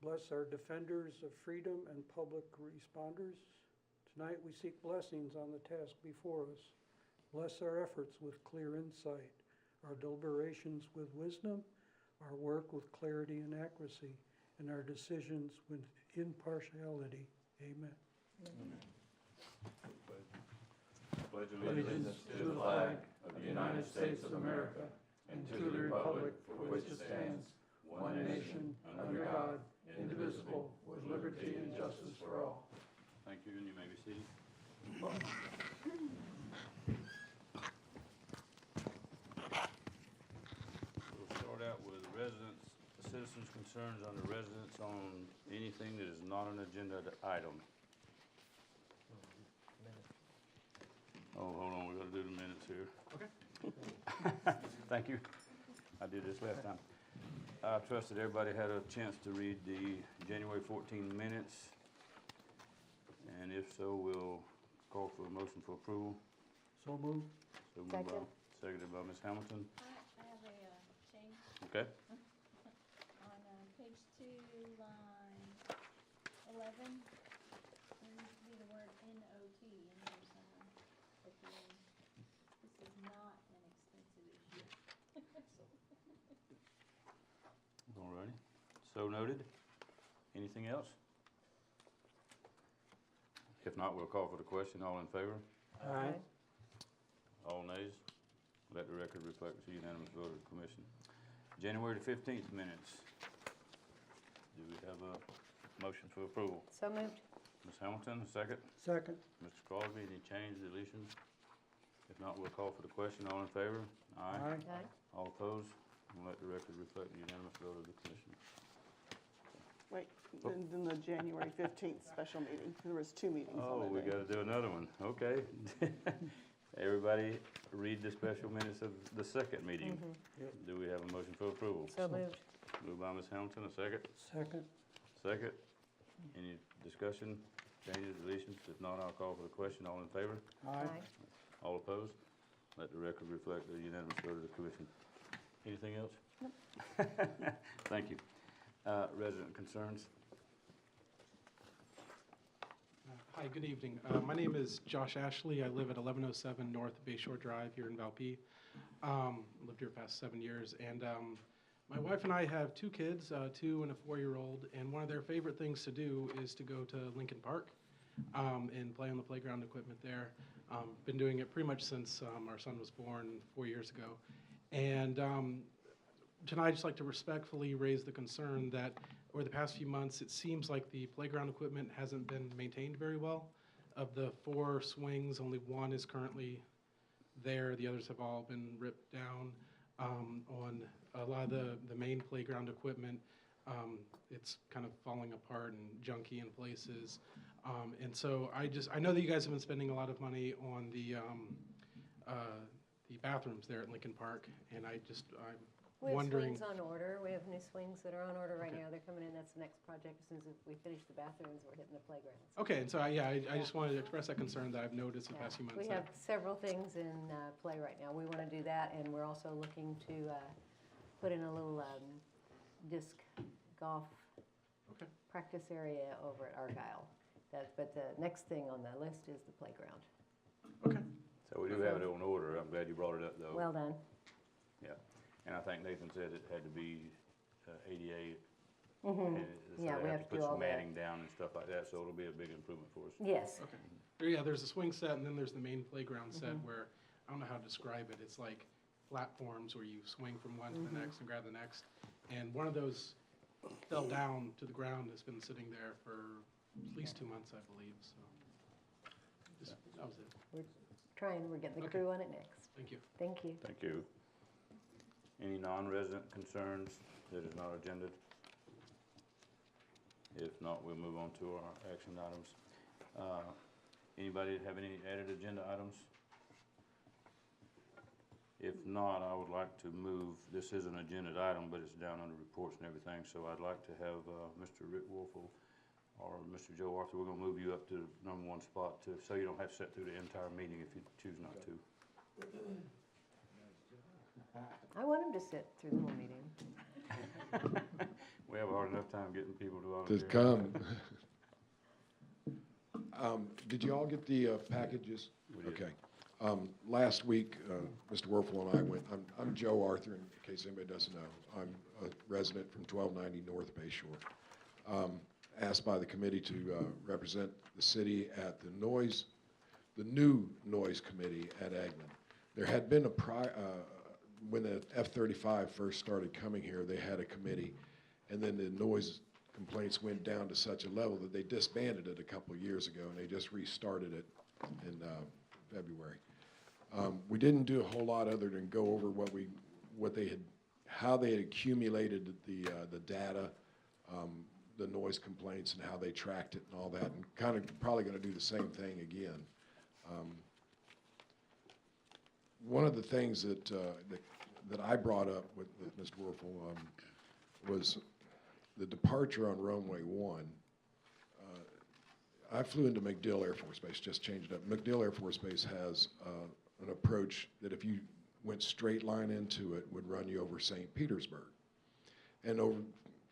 Bless our defenders of freedom and public responders. Tonight we seek blessings on the task before us. Bless our efforts with clear insight, our deliberations with wisdom, our work with clarity and accuracy, and our decisions with impartiality. Amen. Amen. Pledge allegiance to the flag of the United States of America and to the republic for which it stands, one nation, under God, indivisible, with liberty and justice for all. Thank you, and you may be seated. We'll start out with residents, citizens' concerns under residents on anything that is not an agenda item. Oh, hold on, we got to do the minutes here. Okay. Thank you. I did this last time. I trust that everybody had a chance to read the January 14 minutes. And if so, we'll call for a motion for approval. So moved. So moved Second. Seconded by Ms. Hamilton. I have a change Okay. on page 2, line 11. There needs to be the word N-O-T in there somewhere at the end. This is not an expensive issue. All righty. So noted. Anything else? If not, we'll call for the question. All in favor? Aye. All nays? Let the record reflect the unanimous vote of the commission. January the 15th minutes. Do we have a motion for approval? So moved. Ms. Hamilton, a second. Second. Mr. Crosby, any change, deletions? If not, we'll call for the question. All in favor? Aye. Aye. All opposed? And let the record reflect the unanimous vote of the commission. Wait, then the January 15th special meeting, there was 2 meetings on Oh, that we day. got to do another one. Okay. Everybody read the special minutes of the second meeting. Yep. Do we have a motion for approval? So moved. Moved by Ms. Hamilton, a second. Second. Second. Any discussion, changes, deletions? If not, I'll call for the question. All in favor? Aye. All opposed? Let the record reflect the unanimous vote of the commission. Anything else? Nope. Thank you. Resident concerns? Hi, good evening. My name is Josh Ashley. I live at 1107 North Bayshore Drive here in Valpy. Lived here past 7 years. And my wife and I have 2 kids, 2 and a 4-year-old. And one of their favorite things to do is to go to Lincoln Park and play on the playground equipment there. Been doing it pretty much since our son was born 4 years ago. And tonight, I'd just like to respectfully raise the concern that over the past few months, it seems like the playground equipment hasn't been maintained very well. Of the 4 swings, only 1 is currently there. The others have all been ripped down. On a lot of the main playground equipment, it's kind of falling apart and junky in places. And so I know that you guys have been spending a lot of money on the bathrooms there at Lincoln Park, and I'm We have wondering. swings on order. We have new swings that are on order right Okay. now. They're coming in. That's the next project. As soon as we finish the bathrooms, we're hitting the playgrounds. Okay, and so I just wanted to express that concern that I've noticed the past few months. We have several things in play right now. We want to do that, and we're also looking to put in a little disc golf Okay. practice area over at Argyle. But the next thing on the list is the playground. Okay. So we do have it on order. I'm glad you brought it up, though. Well done. Yeah. And I think Nathan said it had to be ADA. Mm-hmm. And so Yeah, they we have have to to do put all some that. matting down and stuff like that, so it'll be a big improvement for us. Yes. Okay. Yeah, there's a swing set, and then there's the main playground set where, I don't know how to describe it, it's like platforms where you swing from one to the next and grab the next. And one of those fell down to the ground, has been sitting there for at least 2 months, I believe, so. That was it. We're getting the Okay. crew on it next. Thank you. Thank you. Thank you. Any non-resident concerns that is not agended? If not, we'll move on to our action items. Anybody have any added agenda items? If not, I would like to move, this is an agenda item, but it's down under reports and everything, so I'd like to have Mr. Rick Wolfel or Mr. Joe Arthur, we're going to move you up to the #1 spot so you don't have to sit through the entire meeting if you choose not to. I want him to sit through the whole meeting. We have a hard enough time getting people to volunteer. To come. Did you all get the packages? We did. Okay. Last week, Mr. Werfel and I went, I'm Joe Arthur, in case anybody doesn't know. I'm a resident from 1290 North Bay Shore. Asked by the committee to represent the city at the new noise committee at Agman. There had been when the F-35 first started coming here, they had a committee, and then the noise complaints went down to such a level that they disbanded it a couple of years ago, and they just restarted it in February. We didn't do a whole lot other than go over how they had accumulated the data, the noise complaints, and how they tracked it and all that, and kind of probably going to do the same thing again. One of the things that I brought up with Mr. Werfel was the departure on runway 1. I flew into MacDill Air Force Base, just changed it up. MacDill Air Force Base has an approach that if you went straight line into it, would run you over St. Petersburg. And over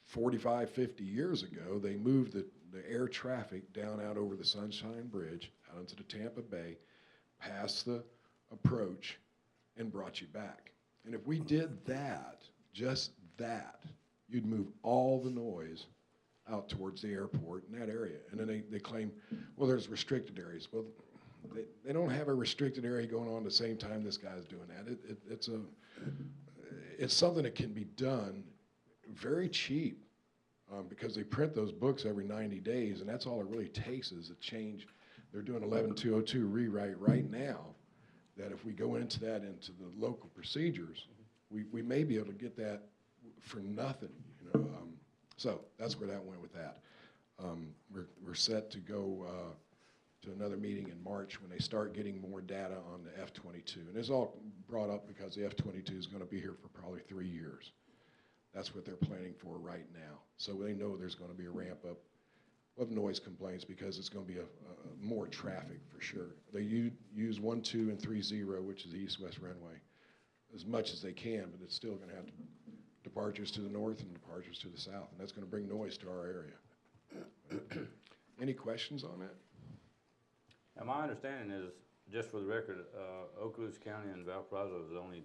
45, 50 years ago, they moved the air traffic down out over the Sunshine Bridge, out into the Tampa Bay, past the approach, and brought you back. And if we did that, just that, you'd move all the noise out towards the airport in that area. And then they claim, well, there's restricted areas. Well, they don't have a restricted area going on at the same time this guy's doing that. It's something that can be done very cheap because they print those books every 90 days, and that's all it really takes is a change. They're doing 11202 rewrite right now that if we go into the local procedures, we may be able to get that for nothing, you know. So that's where that went with that. We're set to go to another meeting in March when they start getting more data on the F-22. And it's all brought up because the F-22 is going to be here for probably 3 years. That's what they're planning for right now. So they know there's going to be a ramp up of noise complaints because it's going to be more traffic for sure. They use 1, 2, and 3, 0, which is the east-west runway, as much as they can, but it's still going to have departures to the north and departures to the south, and that's going to bring noise to our area. Any questions on that? Now, my understanding is, just for the record, Okaloosa County and Valparaiso is the only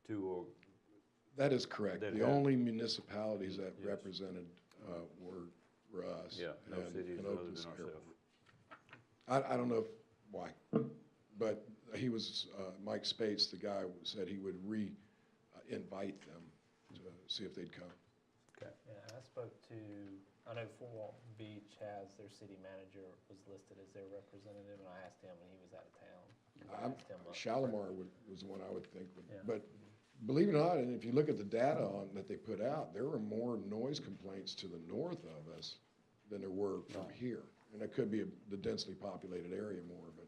two That is correct. That The have- only municipalities that Yes. represented were us. Yeah, no and cities other than Okaloosa ourselves. Airport. I don't know why, but he was, Mike Spates, the guy, said he would invite them to see if they'd come. Okay. Yeah, I spoke to, I know Fort Walton Beach has their city manager was listed as their representative, and I asked him when he was out of town. I asked him, Shalimar was the one I would think would, Yeah. but believe it or not, and if you look at the data that they put out, there were more noise complaints to the north of us than there were from here. And it could be the densely populated area more, but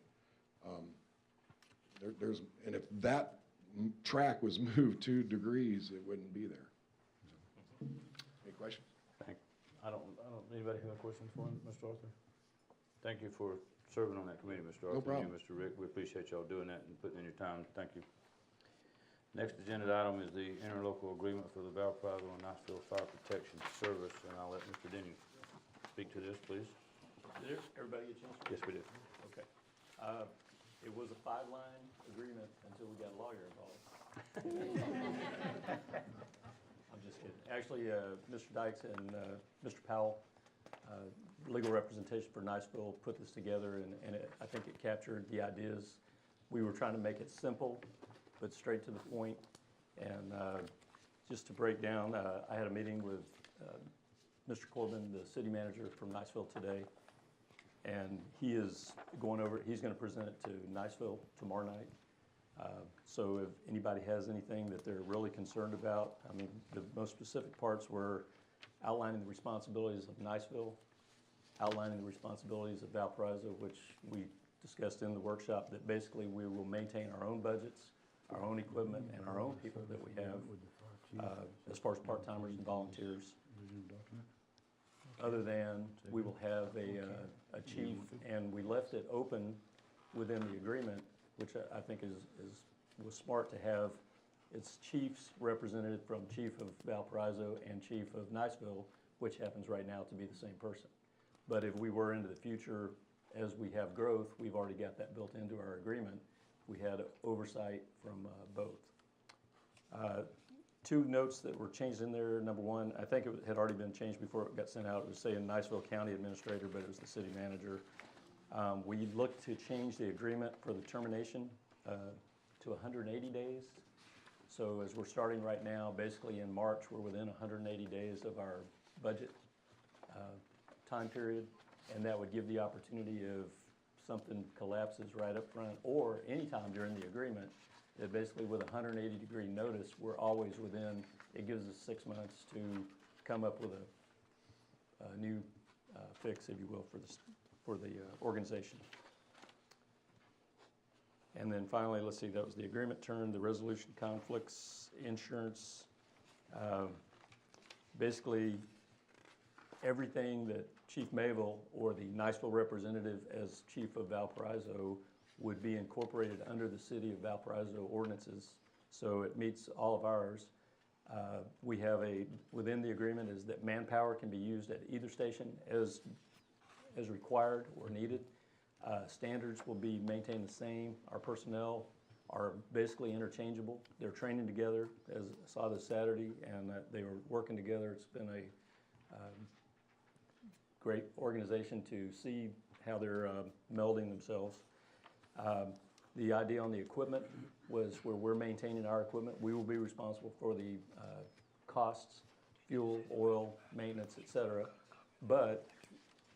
and if that track was moved 2 degrees, it wouldn't be there. Any questions? Anybody have a question for him, Mr. Arthur? Thank you for serving on that committee, Mr. Arthur. No problem. And you, Mr. Rick, we appreciate y'all doing that and putting in your time. Thank you. Next agenda item is the interlocal agreement for the Valparaiso and Niceville Fire Protection Service, and I'll let Mr. Denny speak to this, please. Did everybody get a chance to read Yes, we did. it? Okay. It was a 5-line agreement until we got a lawyer involved. I'm just kidding. Actually, Mr. Dykes and Mr. Powell, legal representation for Niceville, put this together, and I think it captured the ideas. We were trying to make it simple, but straight to the point. And just to break down, I had a meeting with Mr. Corbin, the city manager from Niceville today, and he is going over, he's going to present it to Niceville tomorrow night. So if anybody has anything that they're really concerned about, I mean, the most specific parts were outlining the responsibilities of Niceville, outlining the responsibilities of Valparaiso, which we discussed in the workshop, that basically we will maintain our own budgets, our own equipment, and our own people that we have, as far as part-timers and volunteers. Other than we will have a chief, and we left it open within the agreement, which I think was smart to have It's chief's representative from chief of Valparaiso and chief of Niceville, which happens right now to be the same person. But if we were into the future, as we have growth, we've already got that built into our agreement. We had oversight from both. Two notes that were changed in there. Number one, I think it had already been changed before it got sent out. It was saying Niceville County Administrator, but it was the city manager. We looked to change the agreement for the termination to 180 days. So as we're starting right now, basically in March, we're within 180 days of our budget time period, and that would give the opportunity if something collapses right up front, or anytime during the agreement, that basically with a 180-degree notice, we're always within, it gives us 6 months to come up with a new fix, if you will, for the organization. And then finally, let's see, that was the agreement term, the resolution conflicts, insurance. Basically, everything that Chief Mayville or the Niceville representative as chief of Valparaiso would be incorporated under the city of Valparaiso ordinances. So it meets all of ours. We have within the agreement is that manpower can be used at either station as required or needed. Standards will be maintained the same. Our personnel are basically interchangeable. They're training together, as I saw this Saturday, and they were working together. It's been a great organization to see how they're melding themselves. The idea on the equipment was where we're maintaining our equipment, we will be responsible for the costs, fuel, oil, maintenance, et cetera. But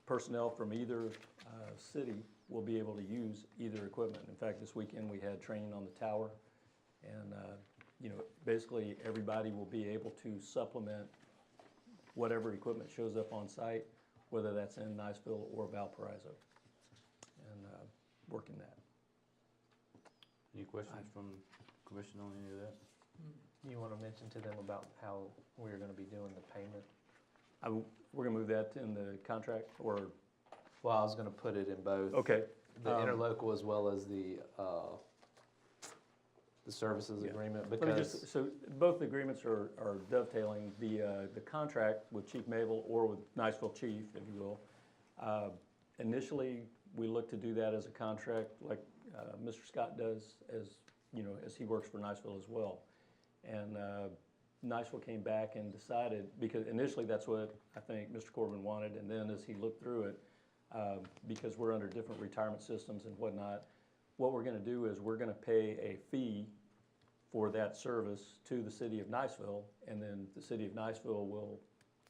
personnel from either city will be able to use either equipment. In fact, this weekend we had training on the tower, and basically everybody will be able to supplement whatever equipment shows up on site, whether that's in Niceville or Valparaiso, and working that. Any questions from commission on any of that? You want to mention to them about how we're going to be doing the payment? We're gonna move that in the contract, or, Well, I was going to put it in both. okay. The interlocal as well as the services Yeah. agreement, Let me because just, so both agreements are dovetailing. The contract with Chief Mabel or with Niceville Chief, if you will. Initially, we look to do that as a contract like Mr. Scott does, as he works for Niceville as well. And Niceville came back and decided, because initially that's what I think Mr. Corbin wanted, and then as he looked through it, because we're under different retirement systems and whatnot, what we're gonna do is we're gonna pay a fee for that service to the city of Niceville, and then the city of Niceville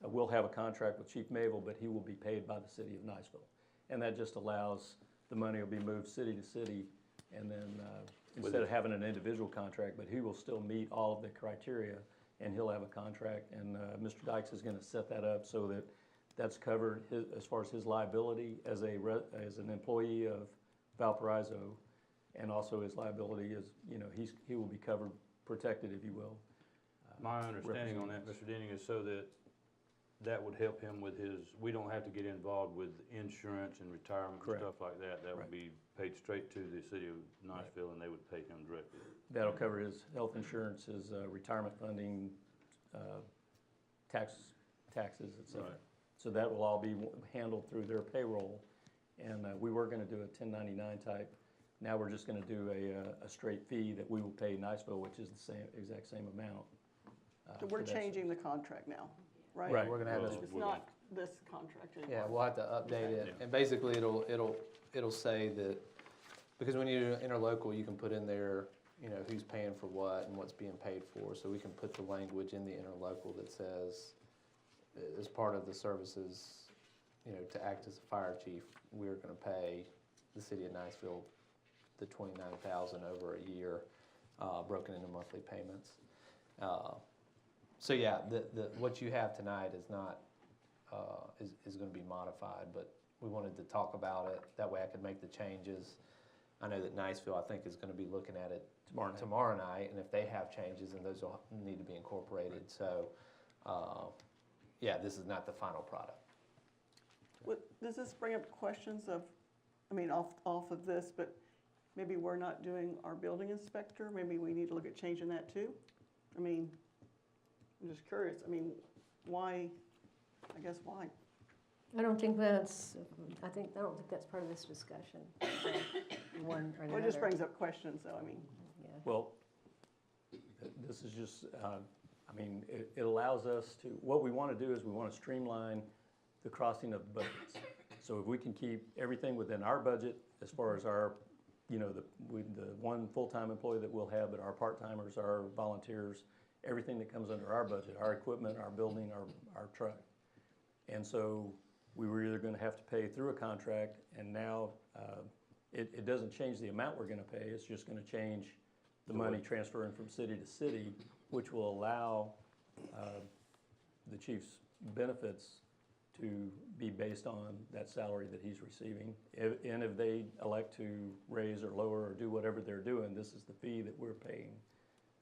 will have a contract with Chief Mabel, but he will be paid by the city of Niceville. And that just allows, the money will be moved city to city, and then instead of having an individual contract, but he will still meet all of the criteria, and he'll have a contract, and Mr. Dykes is gonna set that up so that that's covered as far as his liability as an employee of Valparaiso, and also his liability is, he will be covered, protected, if you will. My understanding on that, Mr. Denning, is so that would help him with we don't have to get involved with insurance and retirement and Correct. stuff like that. That would Right. be paid straight to the city of Niceville, and they would pay him directly. That'll cover his health insurance, his retirement funding, taxes, et cetera. Right. So that will all be handled through their payroll. And we were gonna do a 1099 type. Now we're just gonna do a straight fee that we will pay Niceville, which is the exact same amount. So we're changing the contract now, right? Right. we're going to have Well, this. It's not this contract anymore. Yeah, we'll have to update it, Yeah. and basically it'll say that, because when you do interlocal, you can put in there, who's paying for what and what's being paid for, so we can put the language in the interlocal that says, as part of the services, to act as a fire chief, we're gonna pay the city of Niceville the $29,000 over a year, broken into monthly payments. So yeah, what you have tonight is not, is gonna be modified, but we wanted to talk about it, that way I could make the changes. I know that Niceville, I think, is gonna be looking at it tomorrow night, and if they have changes, then those will need to be incorporated, so, yeah, this is not the final product. Does this bring up questions of, off of this, but maybe we're not doing our building inspector, maybe we need to look at changing that too? I mean, I'm just curious, I mean, why, I guess why? I don't think that's part of this discussion, one or the Well, it just other. brings up questions, though, I mean. Yeah. Well, this is just, I mean, it allows us to, what we want to do is we want to streamline the crossing of budgets. So if we can keep everything within our budget as far as our, you know, the one full-time employee that we'll have, but our part-timers, our volunteers, everything that comes under our budget, our equipment, our building, our truck. And so we were either going to have to pay through a contract, and now it doesn't change the amount we're going to pay. It's just going to change the money transferring from city to city, which will allow the chief's benefits to be based on that salary that he's receiving. And if they elect to raise or lower or do whatever they're doing, this is the fee that we're paying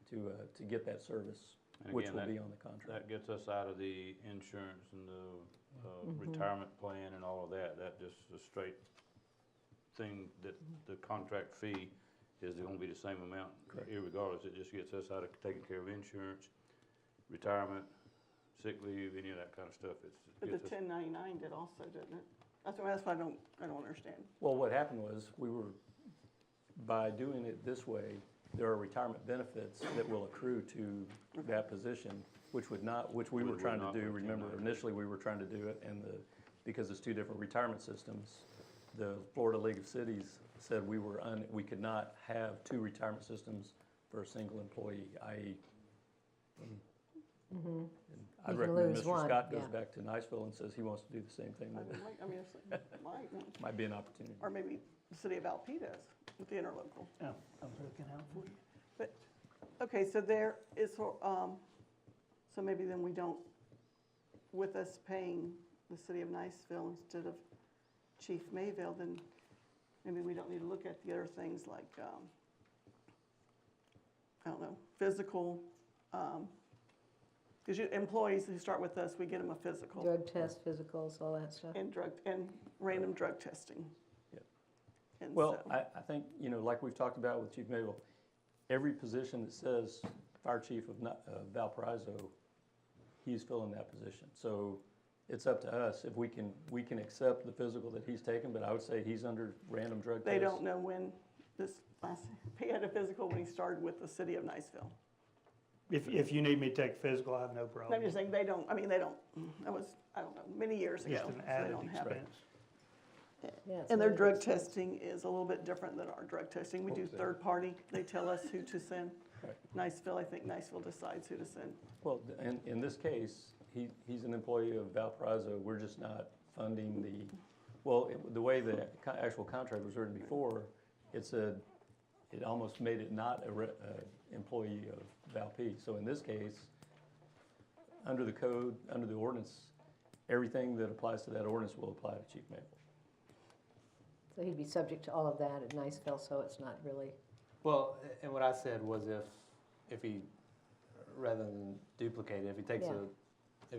to get that service, And which again, will that- be on the contract. That gets us out of the insurance and the retirement plan and all of that. That just a straight thing that the contract fee is gonna be the same amount irregardless. It just gets us out of taking care of insurance, retirement, sick leave, any of that kind of stuff. But the 1099 did also, didn't it? That's why I don't understand. Well, what happened was, by doing it this way, there are retirement benefits that will accrue to that position, which we were trying to do. Remember, initially, we were trying to do it, and because it's two different retirement systems, the Florida League of Cities said we could not have two retirement systems for a single employee, i.e. Mm-hmm. I'd You can recommend lose Mr. one, Scott goes yeah. back to Niceville and says he wants to do the same thing. I mean, it's might, Might be an opportunity. or maybe the city of Valpy does with the interlocal. Oh, I was looking out for you. But, okay, so there is, so maybe then we don't, with us paying the city of Niceville instead of Chief Mayville, then maybe we don't need to look at the other things like, I don't know, physical, because employees who start with us, we get them a physical. Drug test, physicals, all that stuff. And random drug testing. Yep. And Well, so- I think, like we've talked about with Chief Mayville, every position that says Fire Chief of Valparaiso, he's filling that position. So it's up to us if we can accept the physical that he's taken, but I would say he's under random drug They tests. don't know when he had a physical when he started with the city of Niceville. If you need me to take a physical, I have no problem. I'm just saying, that was, I don't know, many years ago. Just an so they added don't have it. expense. Yeah, it's And their very drug expensive. testing is a little bit different than our drug testing. We do third party. They tell us who to send. Right. Niceville, I think Niceville decides who to send. Well, in this case, he's an employee of Valparaiso. We're just not funding the way the actual contract was written before, it almost made it not a employee of Valp. So in this case, under the code, under the ordinance, everything that applies to that ordinance will apply to Chief Mayville. So he'd be subject to all of that at Niceville, so it's not really, Well, and what I said was if he, rather than duplicate it, if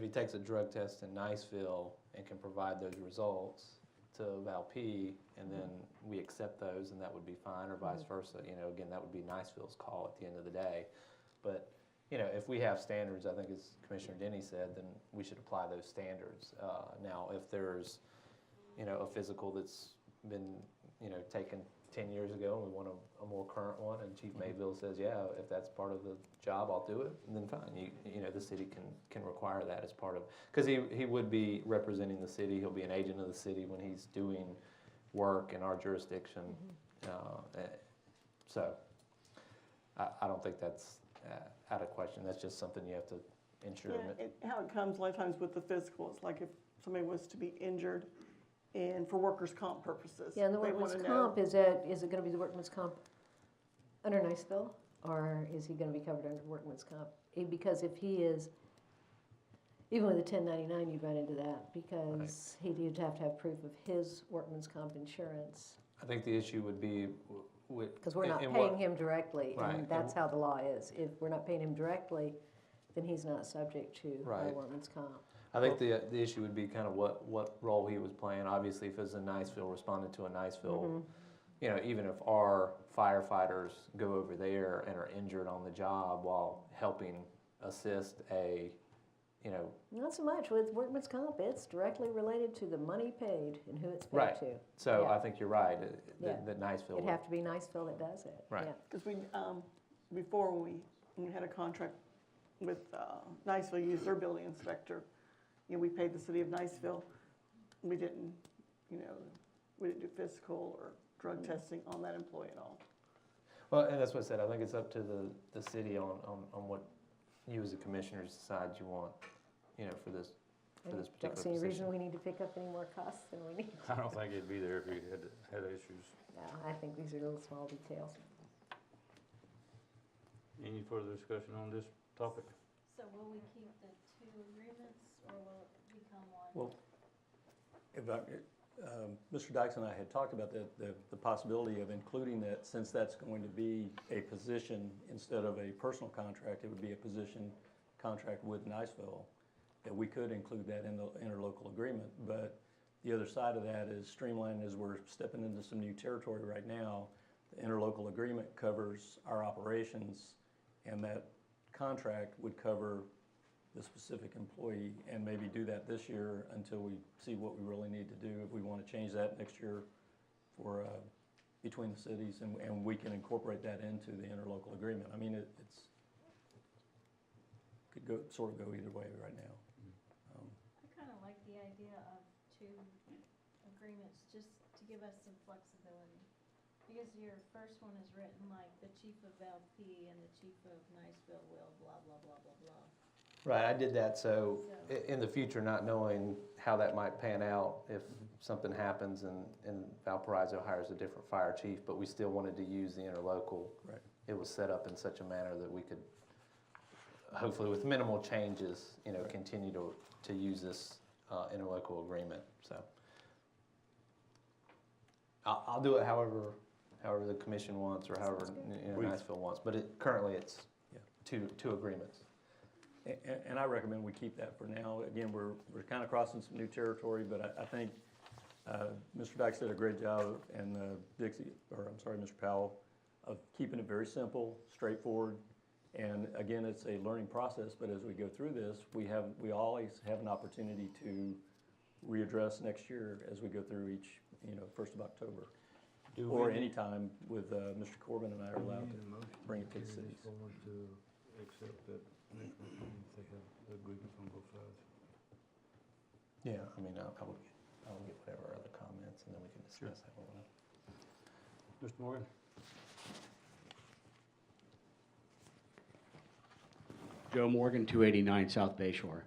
he takes a drug test in Niceville and can provide those results to Valp, and then we accept those, and that would be fine, or vice versa. Again, that would be Niceville's call at the end of the day. But, if we have standards, I think as Commissioner Denny said, then we should apply those standards. Now, if there's, a physical that's been, taken 10 years ago, and we want a more current one, and Chief Mayville says, yeah, if that's part of the job, I'll do it, and then fine. The city can require that as part of, because he would be representing the city, he'll be an agent of the city when he's doing work in our jurisdiction. So, I don't think that's out of question. That's just something you have to ensure. Yeah, and how it comes a lot of times with the physical, it's like if somebody was to be injured and for workers' comp purposes. yeah, and the they workman's wanna comp, know- is it gonna be the workman's comp under Niceville? Or is he gonna be covered under workman's comp? Because if he is, even with a 1099, you'd run into that, because he'd have to have proof of his workman's comp insurance. I think the issue would be with. Because we're not in paying what- him directly, Right, and that's how the law is. If we're not paying him directly, then he's not subject to our Right. workman's comp. I think the issue would be kind of what role he was playing. Obviously, if it was in Niceville, responded to a Niceville, you know, even if our firefighters go over there and are injured on the job while helping assist a, you know, Not so much with workman's comp, it's directly related to the money paid and who it's paid Right. to. so Yeah. I think you're right, Yeah. that Niceville It'd would. have to be Niceville that does it. Right. Yeah. Because before when we had a contract with Niceville, use their building inspector, you know, we paid the city of Niceville. We didn't, you know, we didn't do physical or drug testing on that employee at all. Well, and that's what I said, I think it's up to the city on what you as a commissioners decide you want, you know, for this I particular don't see any reason position. we need to pick up any more costs than we need. I don't think it'd be there if you had issues. No, I think these are little small details. Any further discussion on this topic? So will we keep the two agreements, or will it become one? Well, if Mr. Dykes and I had talked about the possibility of including that, since that's going to be a position instead of a personal contract, it would be a position contract with Niceville, that we could include that in the interlocal agreement. But the other side of that is streamlining, as we're stepping into some new territory right now. The interlocal agreement covers our operations, and that contract would cover the specific employee, and maybe do that this year until we see what we really need to do. If we want to change that next year for, between the cities, and we can incorporate that into the interlocal agreement. I mean, it's, could go, sort of go either way right now. I kind of like the idea of two agreements, just to give us some flexibility. Because your first one is written like the chief of LP and the chief of Niceville will blah, blah, blah, blah, blah. Right, I did that so in the future, not knowing how that might pan out, if something happens and Valparaiso hires a different fire chief, but we still wanted to use the interlocal. Right. It was set up in such a manner that we could, hopefully with minimal changes, you know, Right. continue to use this interlocal agreement, so. I'll do it however the commission wants, or however, you know, We- Niceville wants, but currently it's Yeah. two agreements. And I recommend we keep that for now. Again, we're kind of crossing some new territory, but I think Mr. Dykes did a great job, and Mr. Powell, of keeping it very simple, straightforward. And again, it's a learning process, but as we go through this, we always have an opportunity to readdress next year as we go through each, you know, 1st of October. Or anytime with Mr. Corbin and I are allowed to bring it to the cities. To accept that next meeting, if they have agreement on both sides. Yeah, I mean, I will get whatever other comments, and then we can discuss how we want to. Mr. Morgan? Joe Morgan, 289 South Bay Shore.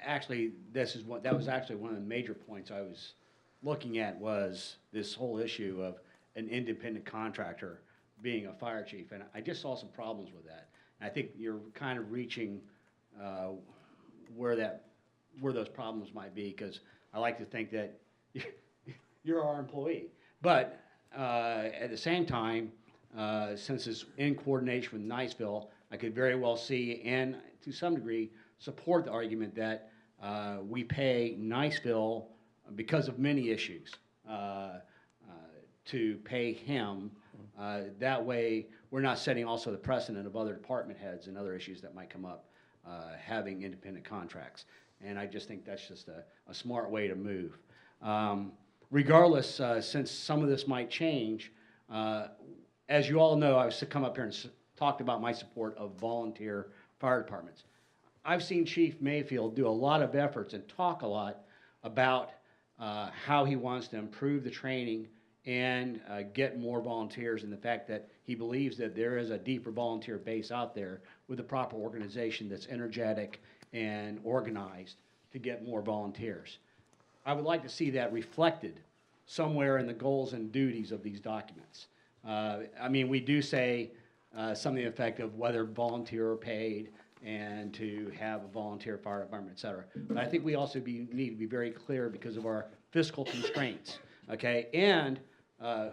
Actually, that was actually one of the major points I was looking at, was this whole issue of an independent contractor being a fire chief, and I just saw some problems with that. And I think you're kind of reaching where those problems might be, because I like to think that you're our employee. But at the same time, since it's in coordination with Niceville, I could very well see, and to some degree, support the argument that we pay Niceville, because of many issues, to pay him. That way, we're not setting also the precedent of other department heads and other issues that might come up, having independent contracts. And I just think that's just a smart way to move. Regardless, since some of this might change, as you all know, I've come up here and talked about my support of volunteer fire departments. I've seen Chief Mayfield do a lot of efforts and talk a lot about how he wants to improve the training and get more volunteers, and the fact that he believes that there is a deeper volunteer base out there with the proper organization that's energetic and organized to get more volunteers. I would like to see that reflected somewhere in the goals and duties of these documents. I mean, we do say something to the effect of whether volunteer or paid, and to have a volunteer fire department, et cetera. But I think we also need to be very clear, because of our fiscal constraints, okay? And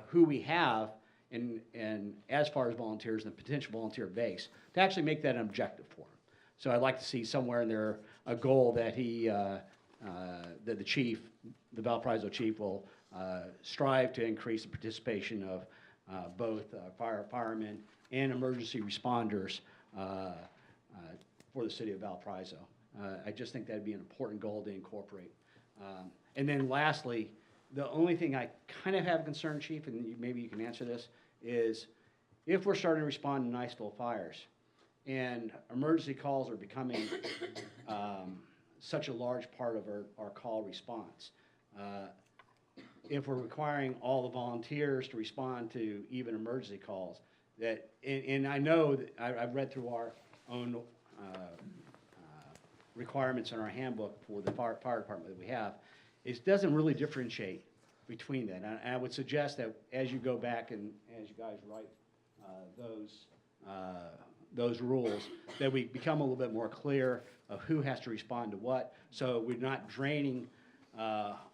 who we have, and as far as volunteers and the potential volunteer base, to actually make that an objective for them. So I'd like to see somewhere in there a goal that that the chief, the Valparaiso chief, will strive to increase the participation of both firemen and emergency responders for the city of Valparaiso. I just think that'd be an important goal to incorporate. And then lastly, the only thing I kind of have concern, Chief, and maybe you can answer this, is if we're starting to respond to Niceville fires and emergency calls are becoming such a large part of our call response, if we're requiring all the volunteers to respond to even emergency calls, and I know that I've read through our own requirements in our handbook for the fire department that we have, it doesn't really differentiate between that. And I would suggest that as you go back and as you guys write those rules, that we become a little bit more clear of who has to respond to what, so we're not draining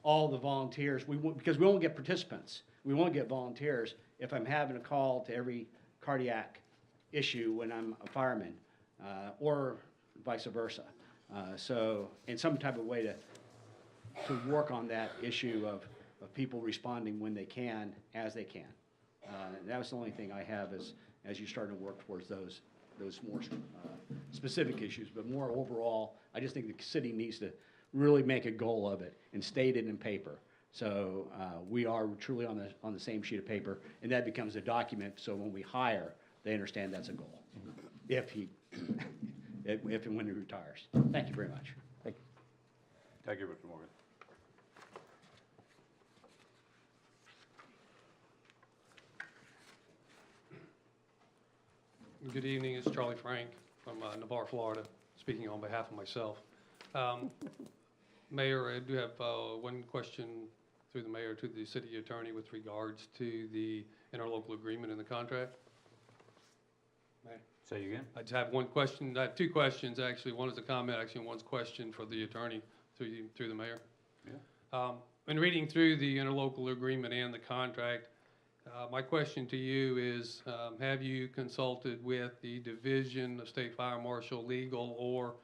all the volunteers. Because we won't get participants. We won't get volunteers if I'm having a call to every cardiac issue when I'm a fireman, or vice versa. So in some type of way to work on that issue of people responding when they can, as they can. That was the only thing I have as you start to work towards those more specific issues. But more overall, I just think the city needs to really make a goal of it and state it in paper. So we are truly on the same sheet of paper, and that becomes a document, so when we hire, they understand that's a goal. If and when he retires. Thank you very much. Thank you. Thank you, Mr. Morgan. Good evening, it's Charlie Frank from Navarre, Florida, speaking on behalf of myself. Mayor, I do have one question through the mayor to the city attorney with regards to the interlocal agreement and the contract. Mayor? Say again? I just have one question. I have two questions, actually. One is a comment, actually, and one's a question for the attorney through the mayor. Yeah. In reading through the interlocal agreement and the contract, my question to you is, have you consulted with the Division of State Fire Marshal Legal or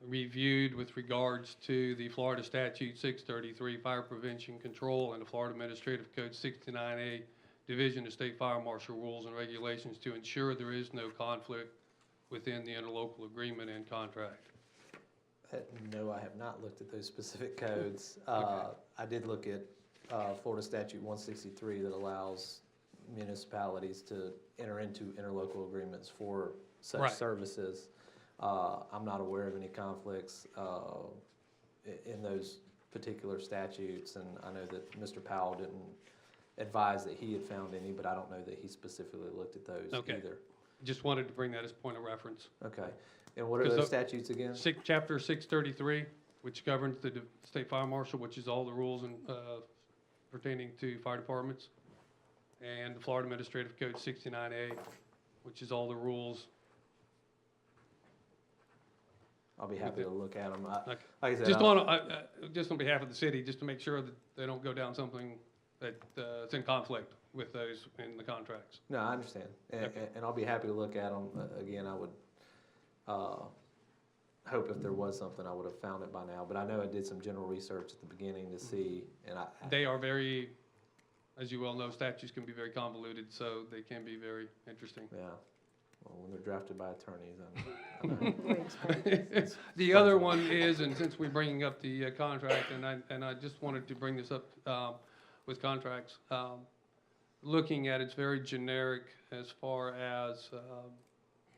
reviewed with regards to the Florida Statute 633 Fire Prevention Control and the Florida Administrative Code 69A Division of State Fire Marshal Rules and Regulations to ensure there is no conflict within the interlocal agreement and contract? No, I have not looked at those specific codes. Okay. I did look at Florida Statute 163 that allows municipalities to enter into interlocal agreements for such Right. services. I'm not aware of any conflicts in those particular statutes, and I know that Mr. Powell didn't advise that he had found any, but I don't know that he specifically looked at those Okay. either. Just wanted to bring that as a point of reference. Okay. And what are 'Cause those the- statutes again? Chapter 633, which governs the State Fire Marshal, which is all the rules pertaining to fire departments, and the Florida Administrative Code 69A, which is all the rules. I'll be happy to look at them. Okay. Like I said, Just on behalf of the city, just to make sure that they don't go down something that is in conflict with those in the contracts. No, I understand, and I'll be happy to look at them. Again, I would hope if there was something, I would have found it by now. But I know I did some general research at the beginning to see, and They are very, as you well know, statutes can be very convoluted, so they can be very interesting. yeah. Well, when they're drafted by attorneys, The other one is, and since we're bringing up the contract, and I just wanted to bring this up with contracts, looking at it's very generic as far as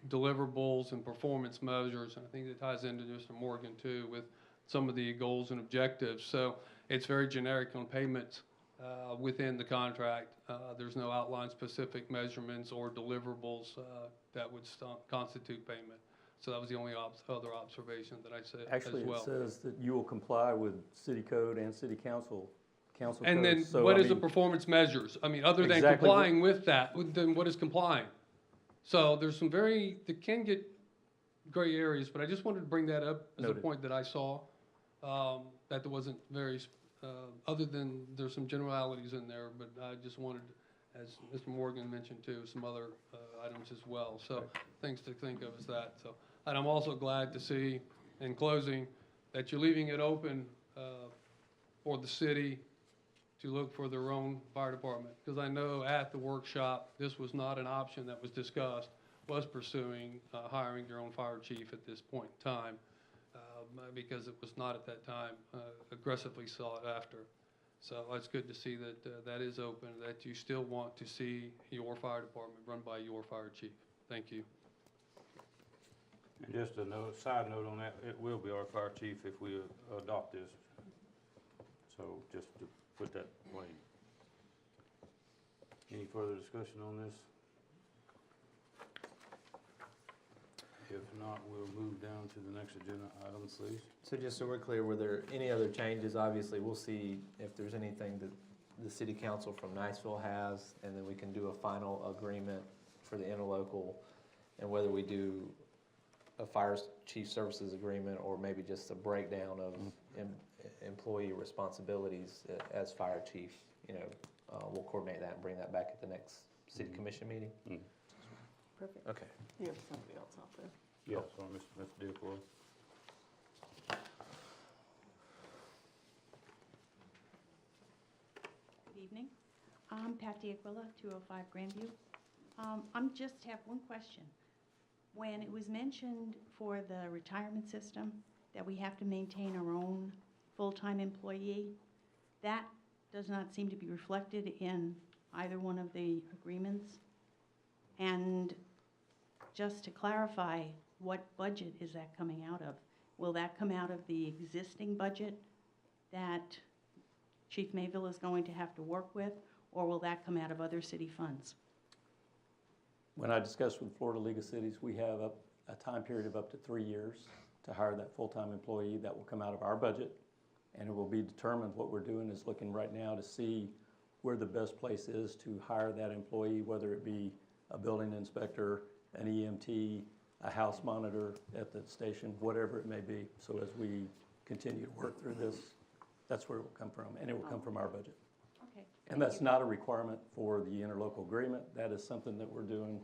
deliverables and performance measures, and I think it ties into Mr. Morgan too with some of the goals and objectives. So it's very generic on payments within the contract. There's no outline specific measurements or deliverables that would constitute payment. So that was the only other observation that I said Actually, as well. it says that you will comply with city code and city council codes. And then So, what I is the mean, performance measures? I mean, other than Exactly what- complying with that, then what is complying? So there's some that can get gray areas, but I just wanted to bring that up as a Noted. point that I saw, that there wasn't very, other than there's some generalities in there, but I just wanted, as Mr. Morgan mentioned too, some other items as well. So things to think of is that. So, and I'm also glad to see, in closing, that you're leaving it open for the city to look for their own fire department. Because I know at the workshop, this was not an option that was discussed, was pursuing hiring their own fire chief at this point in time, because it was not at that time aggressively sought after. So it's good to see that that is open, that you still want to see your fire department run by your fire chief. Thank you. And just a note, side note on that, it will be our fire chief if we adopt this. So just to put that plain. Any further discussion on this? If not, we'll move down to the next agenda item, please. So just so we're clear, were there any other changes? Obviously, we'll see if there's anything that the city council from Niceville has, and then we can do a final agreement for the interlocal, and whether we do a fire chief services agreement or maybe just a breakdown of employee responsibilities as fire chief. We'll coordinate that and bring that back at the next city commission meeting. Perfect. Okay. You have somebody else out there. Yes, or Mr. Dearborn. Good evening. I'm Pat Diaquila, 205 Grandview. I'm just have one question. When it was mentioned for the retirement system that we have to maintain our own full-time employee, that does not seem to be reflected in either one of the agreements. And just to clarify, what budget is that coming out of? Will that come out of the existing budget that Chief Mayville is going to have to work with, or will that come out of other city funds? When I discussed with Florida League of Cities, we have a time period of up to 3 years to hire that full-time employee. That will come out of our budget, and it will be determined. What we're doing is looking right now to see where the best place is to hire that employee, whether it be a building inspector, an EMT, a house monitor at the station, whatever it may be. So as we continue to work through this, that's where it will come from, and it will come from our budget. Okay. And that's not a requirement for the interlocal agreement. That is something that we're doing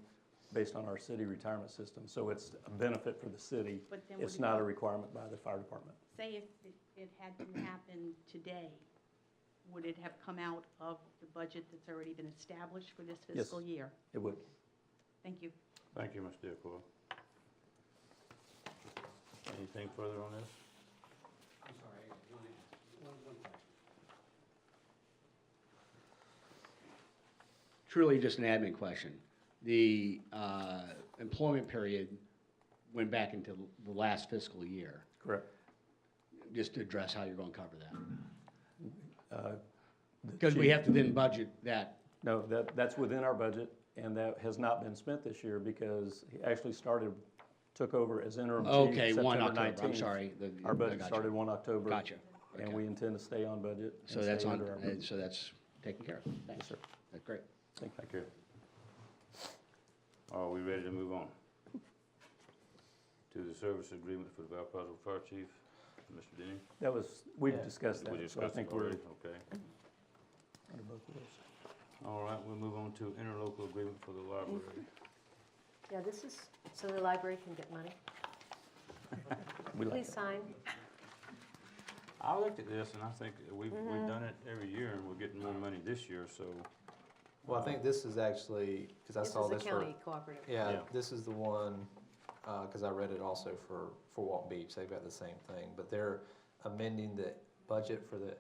based on our city retirement system. So it's a benefit for the city. But then It's would it not a go- requirement by the fire department. Say if it had to happen today, would it have come out of the budget that's already been established for this fiscal year? It would. Thank you. Thank you, Mr. Dearborn. Anything further on this? I'm sorry, one question. Truly just an admin question. The employment period went back into the last fiscal year. Correct. Just to address how you're going to cover that. The Because we chief- have to then budget that. No, that's within our budget, and that has not been spent this year because he actually took over as interim chief Okay, 1 September October, I'm 19th. sorry. Our I budget gotcha. started 1 October. Gotcha. And Okay. we intend to stay on budget. and So that's stay on, under our budget. so that's taken care of. Yes, Thanks. sir. That's great. Thank you. Thank you. Are we ready to move on? To the service agreement for the Valparaiso Fire Chief, Mr. Denny? That was, we've discussed that. We so I discussed it think we're already, okay. under both of those. All right, we'll move on to interlocal agreement for the library. Yeah, this is, so the library can get money. We like Please that. sign. I looked at this and I think we've done it every year and we're getting more money this year, so. Well, I think this is actually, because I This saw is the this for, county cooperative. yeah, Yeah. this is the one, because I read it also for Walton Beach, they've got the same thing, but they're amending the budget for the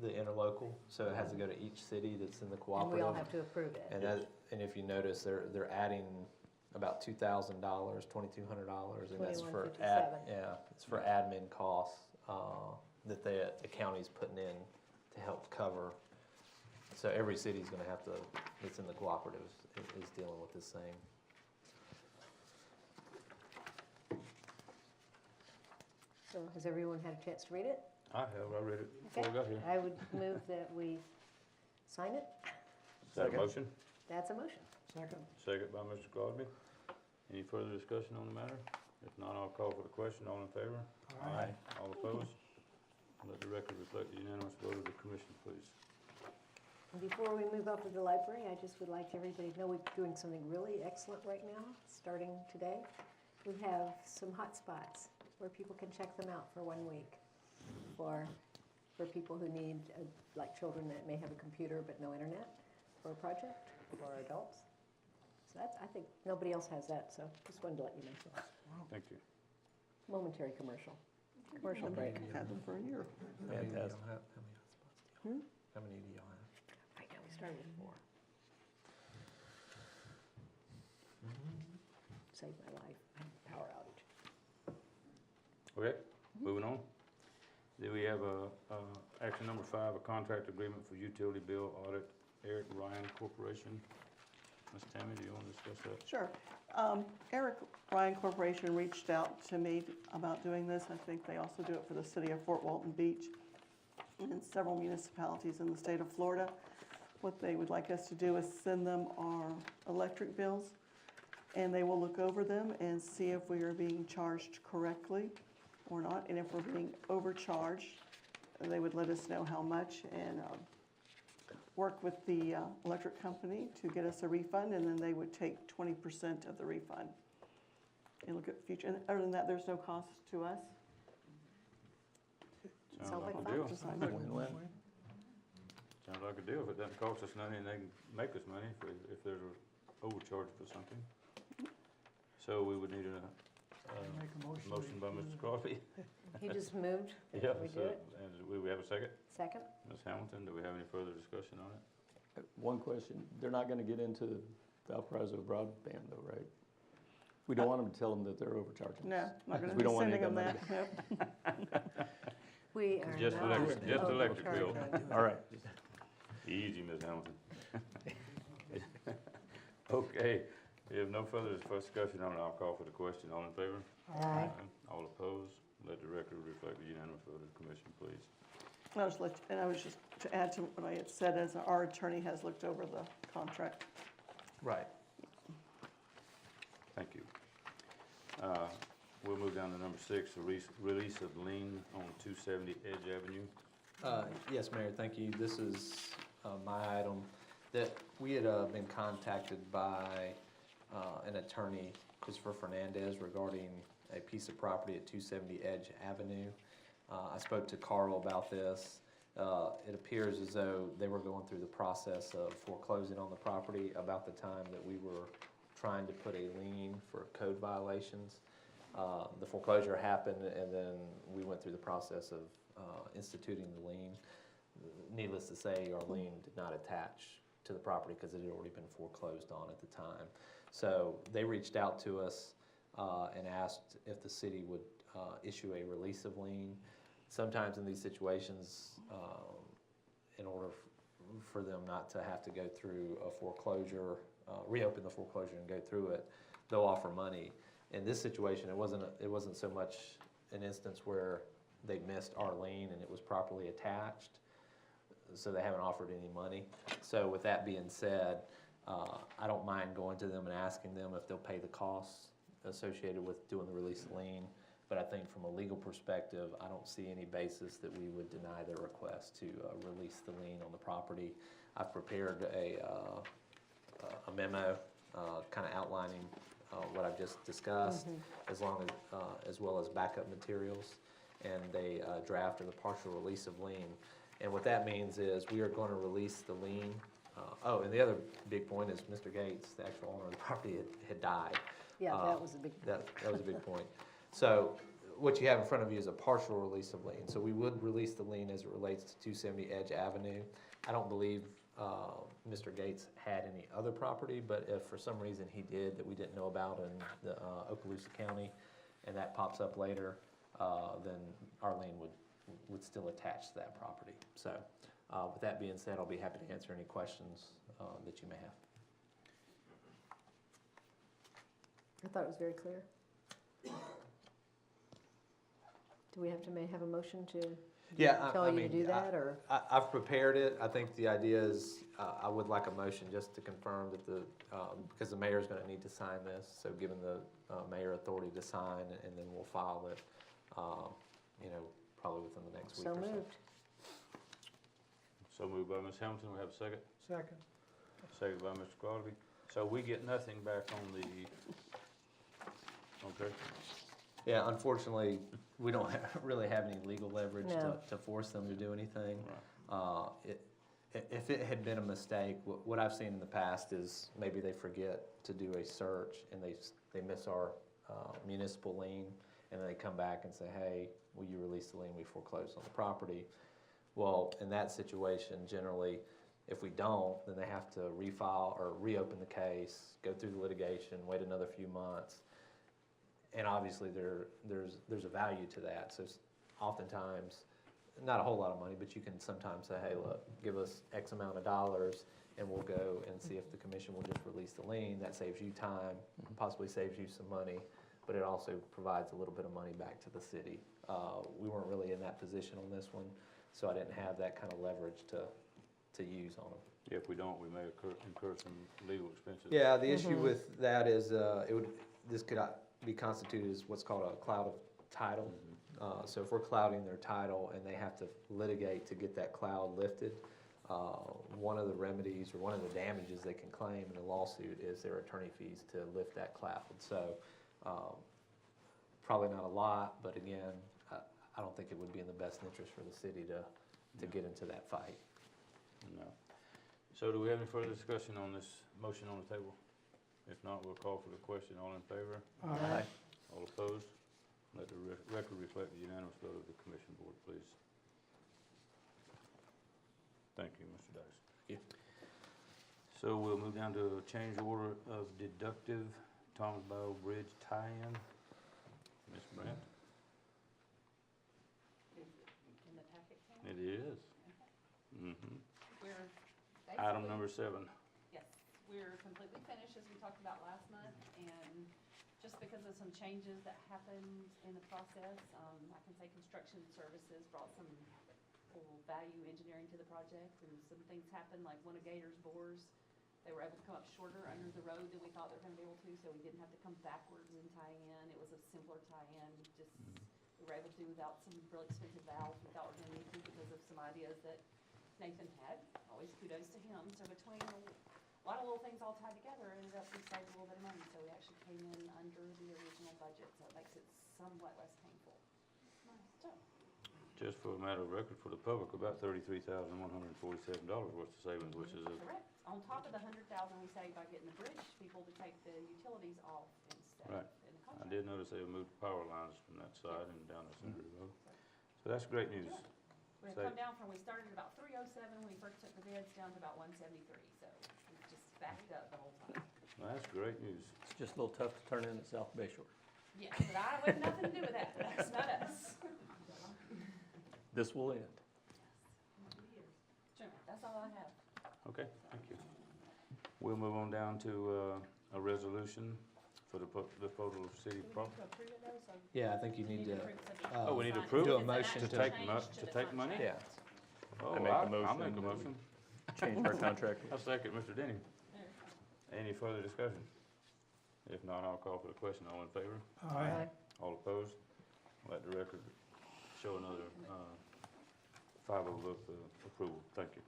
interlocal, so it has to go to each city that's in the And cooperative. we all have to approve it. And if you notice, they're adding about $2,000, $2,200, and that's for $21.57. it's for admin costs that the county's putting in to help cover. So every city's going to have to, that's in the cooperative, is dealing with this same. So has everyone had a chance to read it? I read it before I got here. I would move that we sign it. Is that a motion? That's a motion. Second. Second by Mr. Crosby. Any further discussion on the matter? If not, I'll call for the question. All in favor? Aye. All opposed? Let the record reflect the unanimous vote of the commission, please. And before we move up to the library, I just would like everybody to know we're doing something really excellent right now, starting today. We have some hot spots where people can check them out for 1 week for for people who need, like children that may have a computer but no internet for a project, or adults. So that's, I think, nobody else has that, so just wanted to let you know. Thank you. Momentary commercial. Commercial break. Had them for a year. Fantastic. How many do y'all have? Right now, we started with 4. Saved my life, power outage. Okay, moving on. Then we have action number 5, a contract agreement for utility bill audit, Eric Ryan Corporation. Ms. Tammy, do you want to discuss that? Sure. Eric Ryan Corporation reached out to me about doing this. I think they also do it for the city of Fort Walton Beach and several municipalities in the state of Florida. What they would like us to do is send them our electric bills, and they will look over them and see if we are being charged correctly or not. And if we're being overcharged, they would let us know how much and work with the electric company to get us a refund, and then they would take 20% of the refund and look at future. And other than that, there's no cost to us. Sounds like a fun. deal. Just like- Win-win. Sounds like a deal. If it doesn't cost us money, and they can make us money if there's an overcharge for something. So we would need a Make a motion by Mr. Crosby. He just moved. Yeah, We so, do it. and we have a second? Second? Ms. Hamilton, do we have any further discussion on it? One question, they're not gonna get into Valparaiso broadband though, right? We don't want them to tell them that they're overcharging. No, not going to We be don't want any sending of them that that. Yep. We are Just not electric- just electric bill. overcharging. All right. Easy, Ms. Hamilton. Okay, we have no further discussion on it. I'll call for the question. All in favor? Aye. All opposed? Let the record reflect the unanimous vote of the commission, please. I was just to add to what I had said, as our attorney has looked over the contract. Right. Thank you. We'll move down to number 6, release of lien on 270 Edge Avenue. Yes, Mayor, thank you. This is my item that we had been contacted by an attorney, Christopher Fernandez, regarding a piece of property at 270 Edge Avenue. I spoke to Carl about this. It appears as though they were going through the process of foreclosing on the property about the time that we were trying to put a lien for code violations. The foreclosure happened, and then we went through the process of instituting the lien. Needless to say, our lien did not attach to the property because it had already been foreclosed on at the time. So they reached out to us and asked if the city would issue a release of lien. Sometimes in these situations, in order for them not to have to go through a foreclosure, reopen the foreclosure and go through it, they'll offer money. In this situation, it wasn't so much an instance where they missed our lien and it was properly attached, so they haven't offered any money. So with that being said, I don't mind going to them and asking them if they'll pay the costs associated with doing the release of lien. But I think from a legal perspective, I don't see any basis that we would deny their request to release the lien on the property. I've prepared a memo kind of outlining what I've just discussed, as well as backup materials, and they drafted a partial release of lien. And what that means is we are going to release the lien. And the other big point is Mr. Gates, the actual owner of the property, had died. Yeah, that was a big. That was a big point. So what you have in front of you is a partial release of lien. So we would release the lien as it relates to 270 Edge Avenue. I don't believe Mr. Gates had any other property, but if for some reason he did that we didn't know about in the Okaloosa County, and that pops up later, then our lien would still attach to that property. So with that being said, I'll be happy to answer any questions that you may have. I thought it was very clear. Do we have to have a motion to tell you to do that, or? I've prepared it. I think the idea is, I would like a motion just to confirm that because the mayor's gonna need to sign this, so giving the mayor authority to sign, and then we'll file it, probably within the next week So or so. moved. So moved by Ms. Hamilton, we have a second? Second. Second by Mr. Crosby. So we get nothing back on the, okay? Yeah, unfortunately, we don't really have any legal leverage No. to force them to do anything. Right. If it had been a mistake, what I've seen in the past is maybe they forget to do a search and they miss our municipal lien, and then they come back and say, hey, will you release the lien, we foreclosed on the property. Well, in that situation, generally, if we don't, then they have to refile or reopen the case, go through the litigation, wait another few months. And obviously, there's a value to that. So oftentimes, not a whole lot of money, but you can sometimes say, hey, look, give us X amount of dollars, and we'll go and see if the commission will just release the lien. That saves you time, possibly saves you some money, but it also provides a little bit of money back to the city. We weren't really in that position on this one, so I didn't have that kind of leverage to use on them. Yeah, if we don't, we may incur some legal expenses. Yeah, the issue with that is this could be constituted as what's called a cloud of title. So if we're clouding their title and they have to litigate to get that cloud lifted, one of the remedies or one of the damages they can claim in a lawsuit is their attorney fees to lift that cloud. So probably not a lot, but again, I don't think it would be in the best interest for the city to get into that fight. No. So do we have any further discussion on this motion on the table? If not, we'll call for the question. All in favor? Aye. All opposed? Let the record reflect the unanimous vote of the commission board, please. Thank you, Mr. Dice. Yeah. So we'll move down to a change order of deductive Thomas Bow Bridge tie-in. Ms. Brandt? In the packet, Sam? It is. We're Item basically, number 7. yes, we're completely finished as we talked about last month, and just because of some changes that happened in the process, I can say construction services brought some full value engineering to the project, and some things happened, like one of Gator's bores, they were able to come up shorter under the road than we thought they were gonna be able to, so we didn't have to come backwards and tie in. It was a simpler tie-in, just, we were able to do without some real expensive valves we thought we were gonna need to because of some ideas that Nathan had. Always kudos to him. So between a lot of little things all tied together, it ended up we saved a little bit of money. So we actually came in under the original budget, so it makes it somewhat less painful. So, Just for a matter of record for the public, about $33,147 worth of savings, which is a correct. On top of the $100,000 we saved by getting the bridge people to take the utilities off instead Right. in the I contract. did notice they moved power lines from that side and down the center of the road. So that's great news. We had come down from, we started at about 307 when we first took the bids, down to about 173. So we just backed up the whole time. Well, that's great news. It's just a little tough to turn in at South Bay Shore. Yeah, but we have nothing to do with that. That's not us. This will end. Sure, that's all I have. Okay, thank you. We'll move on down to a resolution for the disposal of city Do we property. need to approve it though? So Yeah, I think you need to. approve it so Oh, we need to sign- approve? Do a it's an motion actual to take change mo- to to the take money? contract. Yeah. Oh, I make a I'll motion make a that we- motion. Change our contract. I'll second Mr. Denny. There you go. Any further discussion? If not, I'll call for the question. All in favor? Aye. All opposed? Let the record show another 5-0 vote for approval. Thank you.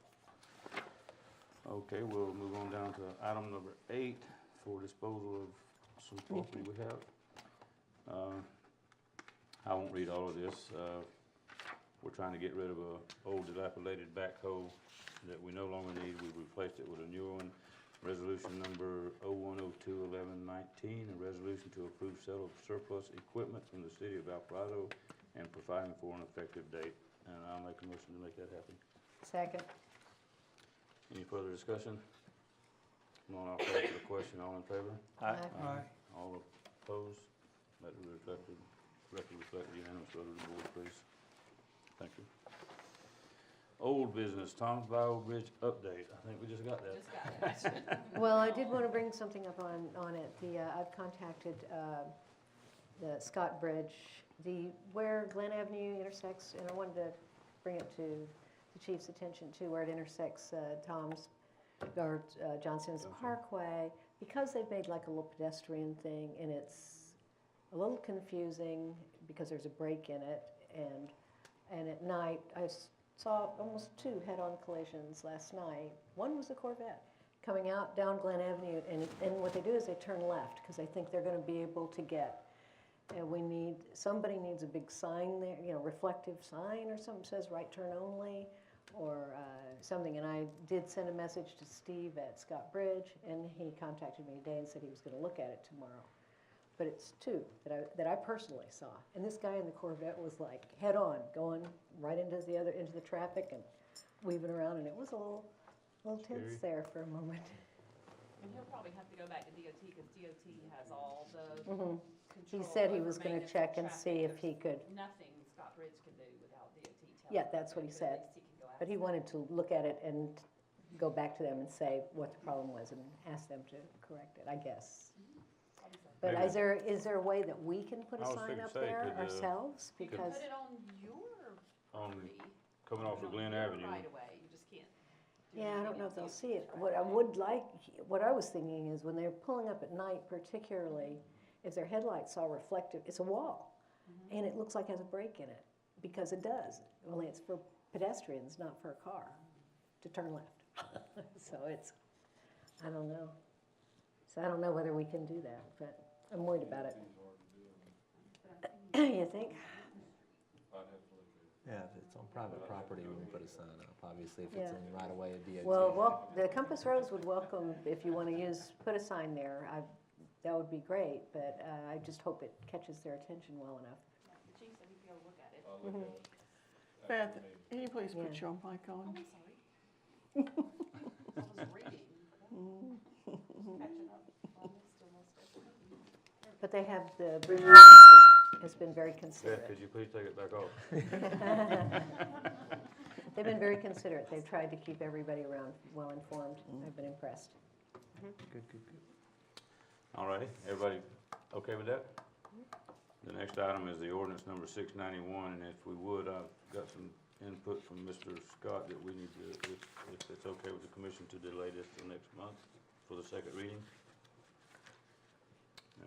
Okay, we'll move on down to item number 8 for disposal of some property we have. I won't read all of this. We're trying to get rid of an old dilapidated backhoe that we no longer need. We've replaced it with a newer one. Resolution number 01021119, a resolution to approve sale of surplus equipment from the city of Valparaiso and providing for an effective date. And I'll make a motion to make that happen. Second. Any further discussion? None, I'll call for the question. All in favor? Aye. Aye. All opposed? Let the record reflect the unanimous vote of the board, please. Thank you. Old business, Thomas Vile Bridge update. I think we just got that. Just got it. Well, I did want to bring something up on it. I've contacted the Scott Bridge, where Glen Avenue intersects, and I wanted to bring it to the chief's attention too, where it intersects Johnson's Parkway, because they've made like a little pedestrian thing, and it's a little confusing because there's a break in it, and at night I saw almost 2 head-on collisions last night. One was a Corvette coming out down Glen Avenue, and what they do is they turn left because they think they're going to be able to get And somebody needs a big sign there, reflective sign or something says right turn only, or something. And I did send a message to Steve at Scott Bridge, and he contacted me today and said he was gonna look at it tomorrow. But it's two that I personally saw. And this guy in the Corvette was like head on, going right into the traffic and weaving around, and it was a little tense there for a moment. And he'll probably have to go back to DOT, because DOT has all the Mhm. He control said he over was gonna maintenance of check and traffic. see if he There's could, Nothing Scott Bridge can do without DOT telling Yeah, him that's to what he do, said. at least he can go ask but he them. wanted to look at it and go back to them and say what the problem was and ask them to correct it, I guess. Probably so. But Maybe. is there a way that we can put a I was sign thinking up say, there could, ourselves? You can Because, put it on your On, property. coming off of Glen Avenue. Right away, you just can't. do yeah, I don't anything know else. if they'll You see can it. just What I right away. would like, what I was thinking is when they're pulling up at night particularly, if their headlights all reflective, it's a wall. And it looks like it has a break in it, because it does. Only it's for pedestrians, not for a car, to turn left. So I don't know. So I don't know whether we can do that, but I'm worried about it. You think? Yeah, if it's on private property, we can put a sign up. Obviously, if it's Yeah. in right away of DOT. Well, the Compass Rose would welcome, if you want to put a sign there, that would be great, but I just hope it catches their attention well enough. Yeah, the chief said he'd be able to look at it. Beth, can you please put Yeah. your mic Oh, on? I'm sorry. I was reading. Catching up. Almost to most everything. But they have, the bridge has been very Beth, considerate. could you please take it back off? They've been very considerate. They've tried to keep everybody around well informed. I've been impressed. Good. All righty, everybody okay with that? The next item is the ordinance number 691, and if we would, I've got some input from Mr. Scott that we need to, if it's okay with the commission, to delay this till next month for the second reading.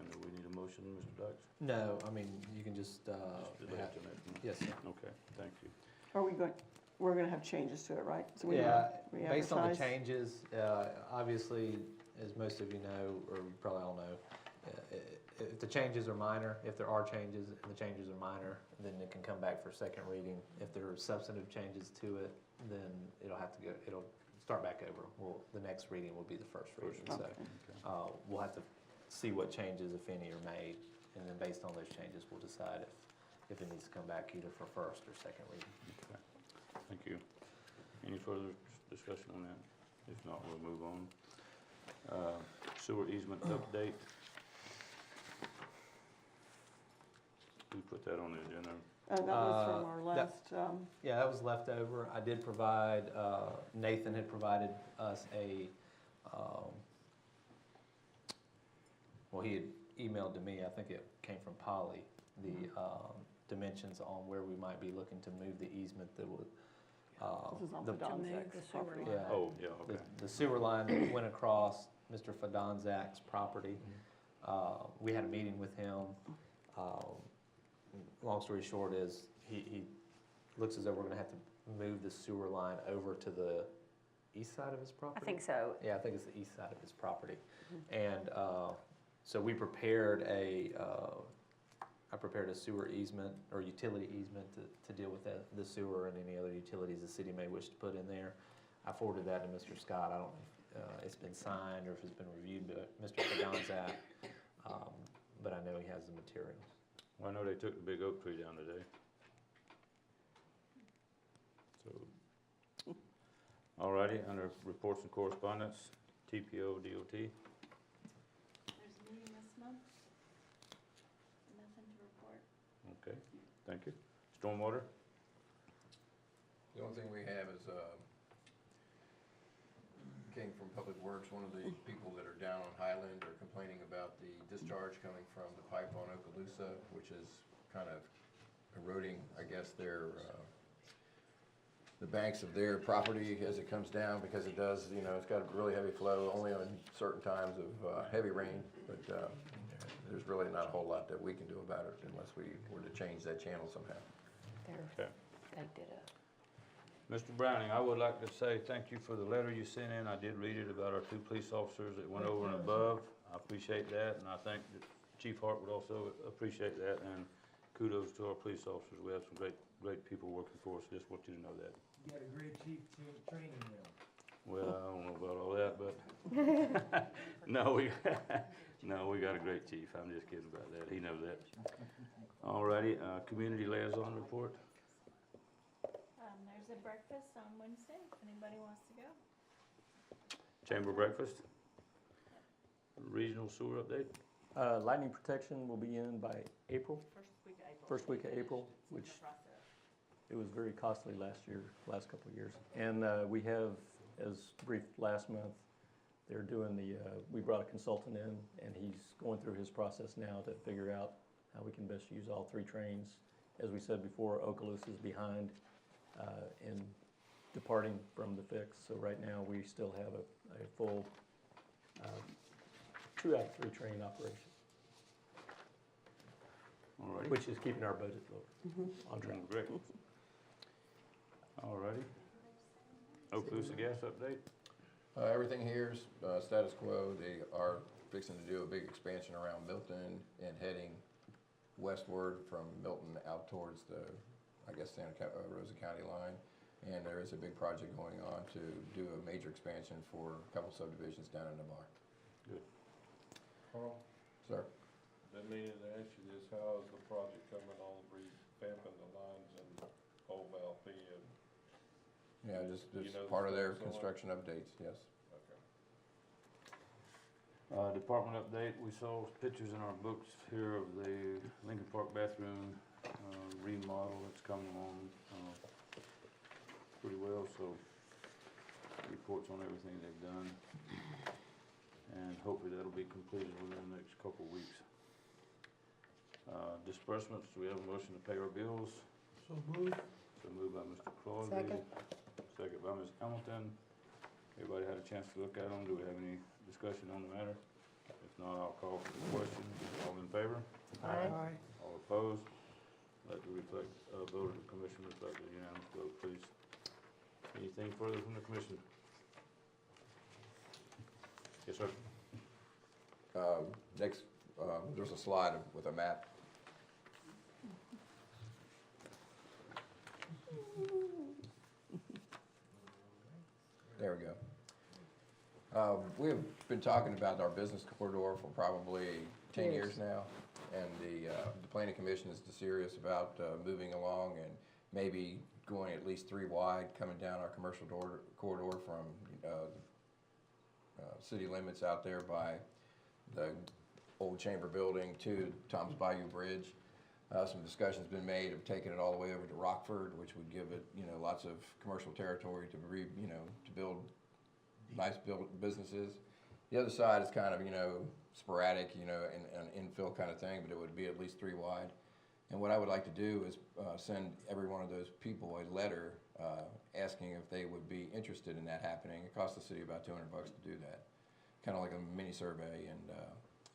And do we need a motion, Mr. Dykes? No, I mean, you can just, Delay it till next month? yes, sir. Okay, thank you. We're gonna have changes to it, right? So we Yeah, wanna based on the re-advertise? changes, obviously, as most of you know, or you probably all know, if the changes are minor, if there are changes and the changes are minor, then it can come back for second reading. If there are substantive changes to it, then it'll start back over. Well, the next reading will be the first reading, so we'll have to see what changes, if any, are made, and then based on those changes, we'll decide if it needs to come back either for first or second reading. Okay, thank you. Any further discussion on that? If not, we'll move on. Sewer easement update. We put that on the agenda. That was from our that- last, Yeah, that was left over. I did provide, Nathan had provided us well, he had emailed to me, I think it came from Polly, the dimensions on where we might be looking to move the easement that would, this is on the- the Donzak's property. yeah, Oh, yeah, the- okay. the sewer line that went across Mr. Fadonzak's property. We had a meeting with him. Long story short is, he looks as though we're gonna have to move the sewer line over to the east side of his property? I think so. Yeah, I think it's the east side of his property. And so we prepared I prepared a sewer easement or utility easement to deal with the sewer and any other utilities the city may wish to put in there. I forwarded that to Mr. Scott. I don't know if it's been signed or if it's been reviewed by Mr. Fadonzak, but I know he has the materials. Well, I know they took the big oak tree down today. So, all righty, under reports and correspondence, TPO, DOT. There's a meeting this month. Nothing to report. Okay, thank you. Stormwater? The only thing we have is, came from Public Works, one of the people that are down on Highland are complaining about the discharge coming from the pipe on Okaloosa, which is kind of eroding, I guess, the banks of their property as it comes down, because it does, it's got a really heavy flow, only on certain times of heavy rain, but there's really not a whole lot that we can do about it unless we were to change that channel somehow. Okay. They did a Mr. Browning, I would like to say thank you for the letter you sent in. I did read it about our two police officers that went over and above. I appreciate that, and I think that Chief Hart would also appreciate that, and kudos to our police officers. We have some great people working for us. Just want you to know that. You got a great chief training them. Well, I don't know about all that, but no, we got a great chief. I'm just kidding about that. He knows that. All righty, community liaison report. There's a breakfast on Wednesday, if anybody wants to go. Chamber breakfast. Regional sewer update. Lightning protection will be in by April, First week of April. first week of April, It's in the which process. it was very costly last couple of years. And we have, as briefed last month, they're doing we brought a consultant in, and he's going through his process now to figure out how we can best use all 3 trains. As we said before, Okaloosa is behind in departing from the fix. So right now, we still have a full 2 out of 3 train operation, All righty. which is keeping our budget lower, on track. Great. All righty. Okaloosa gas update. Everything here is status quo. They are fixing to do a big expansion around Milton and heading westward from Milton out towards the, I guess, Rosa County line. And there is a big project going on to do a major expansion for a couple subdivisions down in Navarre. Good. Carl, Sir? That meaning to ask you this, how is the project coming on revamping the lines in Old Valpy and? Yeah, just You know the part of their status on it? construction updates, yes. Okay. Department update. We saw pictures in our books here of the Lincoln Park bathroom remodel. It's coming along pretty well, so reports on everything they've done. And hopefully that'll be completed within the next couple of weeks. Disbursements, do we have a motion to pay our bills? So moved. So moved by Mr. Clausen. Second. Second by Ms. Hamilton. Everybody had a chance to look at them. Do we have any discussion on the matter? If not, I'll call for the question. All in favor? Aye. All opposed? Let the vote of the commission reflect the unanimous vote, please. Anything further from the commission? Yes, sir. Next, there's a slide with a map. There we go. We have been talking about our business corridor for probably 10 years now, and the planning commission is serious about moving along and maybe going at least 3 wide, coming down our commercial corridor from city limits out there by the old chamber building to Tom's Bayou Bridge. Some discussion's been made of taking it all the way over to Rockford, which would give it, lots of commercial territory to to build nice businesses. The other side is kind of, sporadic, an infill kind of thing, but it would be at least 3 wide. And what I would like to do is send every one of those people a letter asking if they would be interested in that happening. It costs the city about $200 to do that, kind of like a mini survey. And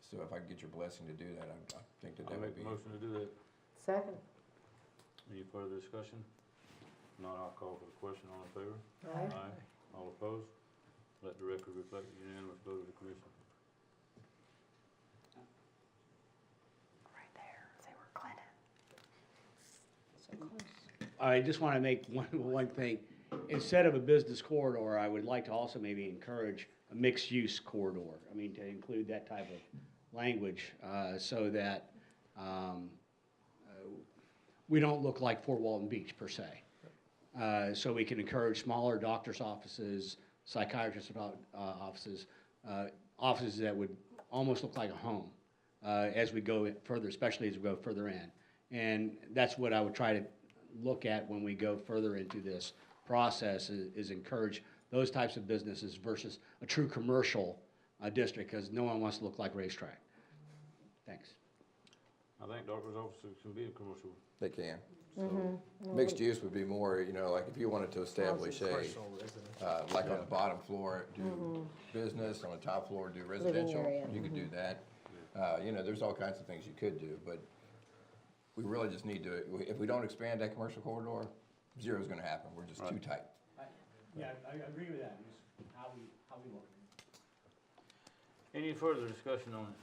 so if I could get your blessing to do that, I think that I'll would make be. a motion to do that. Second. Any further discussion? If not, I'll call for the question. All in favor? Aye. All opposed? Let the record reflect the unanimous vote of the commission. Right there, they were Clinton. So close. I just want to make one thing. Instead of a business corridor, I would like to also maybe encourage a mixed-use corridor. I mean, to include that type of language so that we don't look like Fort Walton Beach per se. So we can encourage smaller doctor's offices, psychiatrist offices, offices that would almost look like a home as we go further, especially as we go further in. And that's what I would try to look at when we go further into this process is encourage those types of businesses versus a true commercial district, because no one wants to look like racetrack. Thanks. I think doctor's offices can be a commercial. They can. So mixed use would be more, like if you wanted to establish like on the bottom floor, do business, on the top floor, do residential, area. you could do that. There's all kinds of things you could do, but we really just need to, if we don't expand that commercial corridor, zero's gonna happen. We're just too tight. Yeah, I agree with that. How we look. Any further discussion on it?